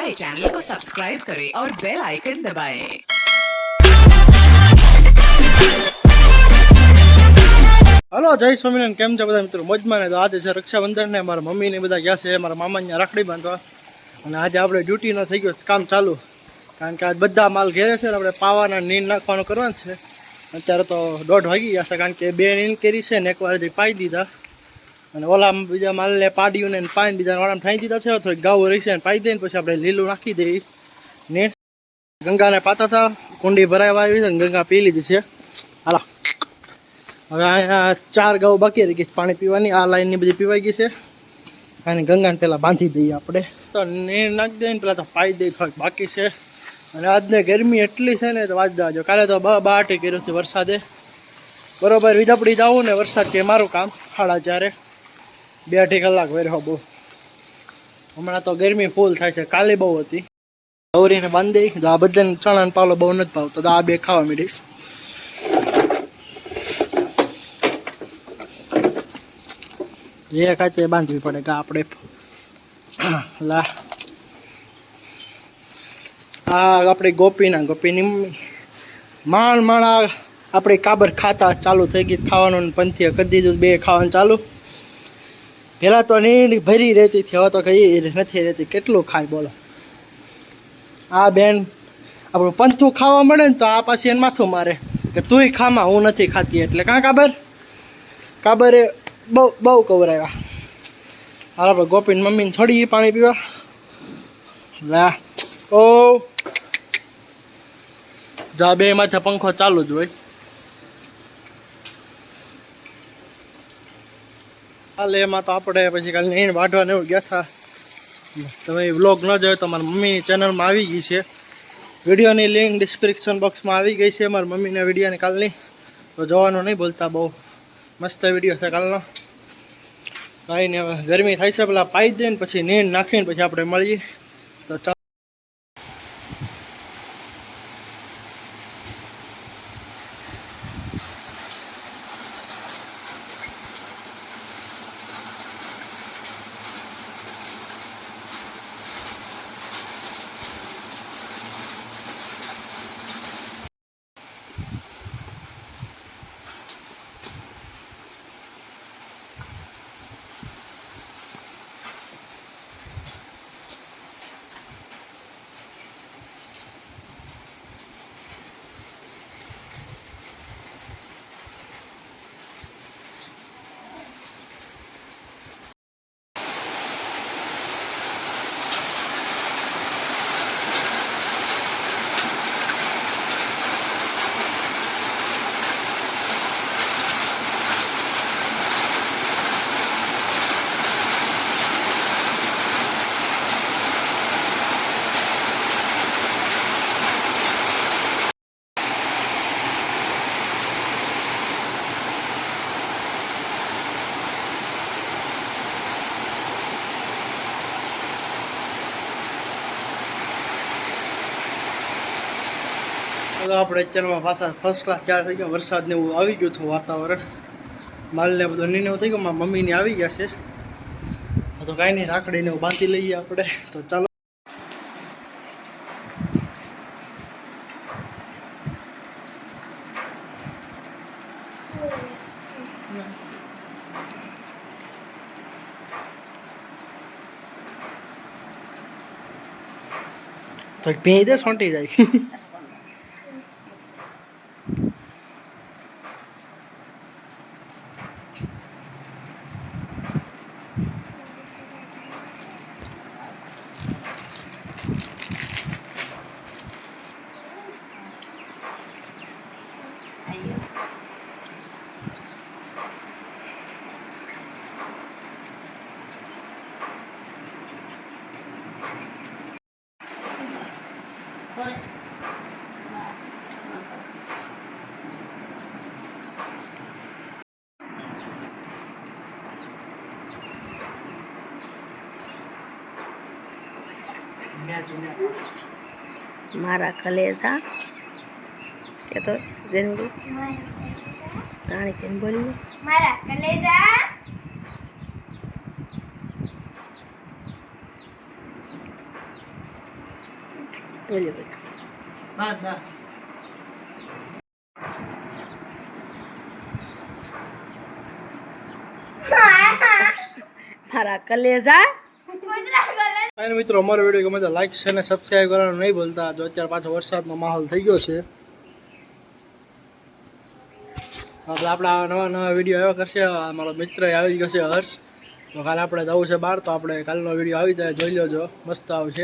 हमारे चैनल को सब्सक्राइब करें और बेल आइकन दबाएं। हेलो जय स्वामीनारायण केम छो बधा मित्रों मजमा ने। तो आज है रक्षाबंधन ने मारा मम्मी ने बधा गया है मारा मामा ने राखड़ी बांधवा અને આજે આપણે ડ્યુટી નો થઈ ગયો કામ ચાલુ કારણ કે આજ બધા માલ ઘેરે છે ને આપણે પાવાના નીંદ નાખવાનું કરવાનું છે। અત્યારે તો 1:30 વાગી ગયા છે કારણ કે બે નીંદ કરી છે ને એકવાર જ પાઈ દીધા અને ઓલા બીજા માલને પાડ્યું ને પાણી બીજા વાળામાં ઠાઈ દીધા છે। થોડી ગાવ રહી છે ને પાઈ દઈને પછી આપણે લીલું નાખી દઈએ નીંદ। ગંગાને પાતા હતા કુંડી ભરાવા આવી છે ને ગંગા પી લીધી છે। હાલો હવે અહીંયા 4 ગાઉ બાકી રહી ગઈ પાણી પીવાની। આ લાઈનની બધી પીવાઈ ગઈ છે અને ગંગાને પહેલાં બાંધી દઈએ આપણે તો નીર નાખી દઈએ ને પહેલાં તો પાઈ દઈએ થોડીક બાકી છે। અને આજને ગરમી એટલી છે ને તો વાત જાજો। કાલે તો બાટી કર્યું હતું વરસાદે બરોબર વીજપડી જવું ને વરસાદ કે મારું કામ 4:30 2-2.5 કલાક વેર્યો બહુ। હમણાં તો ગરમી ફૂલ થાય છે। કાલે બહુ હતી ગૌરીને બાંધી દઈ તો આ બધાને ચણા પાવલો બહુ નથી ભાવતો તો આ બે ખાવા માંડીશ। એ કાચે બાંધવી પડે કે આપણે લા આ આપણી ગોપીની માણ આપણી કાબર ખાતા ચાલુ થઈ ગઈ ખાવાનું પંથીએ કરી દીધું બે ખાવાનું ચાલુ। પહેલાં તો નીંદ ભરી રહેતી હતી હવે તો કઈ નથી રહેતી કેટલું ખાય બોલો। આ બેન આપણું પંથું ખાવા મળે ને તો આ પાછી એને માથું મારે કે તુંય ખામાં હું નથી ખાતી એટલે કાં કાબરે બહુ કવરાવ્યા। હાલ આપણે ગોપીને મમ્મીને છોડી પાણી પીવા લા ઓ જા બે માથે પંખો ચાલુ જ હોય। હાલ એમાં તો આપણે પછી કાલે નીણ વાઢવાને એવું ગયા હતા। તમે વ્લોગ ન જોયો તો મારી મમ્મીની ચેનલમાં આવી ગઈ છે વિડીયોની લિંક ડિસ્ક્રિપ્શન બોક્સમાં આવી ગઈ છે મારી મમ્મીના વિડીયોની કાલની તો જોવાનું નહીં ભૂલતા બહુ મસ્ત વિડીયો છે કાલનો। કાંઈ નહીં હવે ગરમી થાય છે પેલા પાઈ દઈએ ને પછી નીંદ નાખીને પછી આપણે મળીએ તો ચાલો। આપણે અત્યારમાં પાછા ફર્સ્ટ ક્લાસ તૈયાર થઈ ગયા। વરસાદને એવું આવી ગયું હતું વાતાવરણ માલને બધું નીને થઈ ગયું મારા મમ્મીને આવી ગયા છે તો કાંઈ નહીં રાખડીને એવું બાંધી લઈએ આપણે તો ચાલો। તો ભેં દે છોંટી જાય मारा कलेजा क्या तो जिंदगी कहानी चीन बोलिए मारा कलेजा બોલ્યો બધા બસ બસ મારા કલેજા ફાઇન મિત્રો, અમારો વિડીયો ગમે તો લાઈક છે અને સબસ્ક્રાઈબ કરવાનું નહીં ભૂલતા. જો અત્યારે પાછો વરસાદનો માહોલ થઈ ગયો છે, આપણે આપણા નવા નવા વિડીયો આવ્યા કરશે. મારો મિત્ર આવી ગયો છે હર્ષ, તો કાલે આપણે જવું છે બહાર, તો આપણે કાલનો વિડીયો આવી જાય, જોઈ લેજો, મસ્ત આવશે.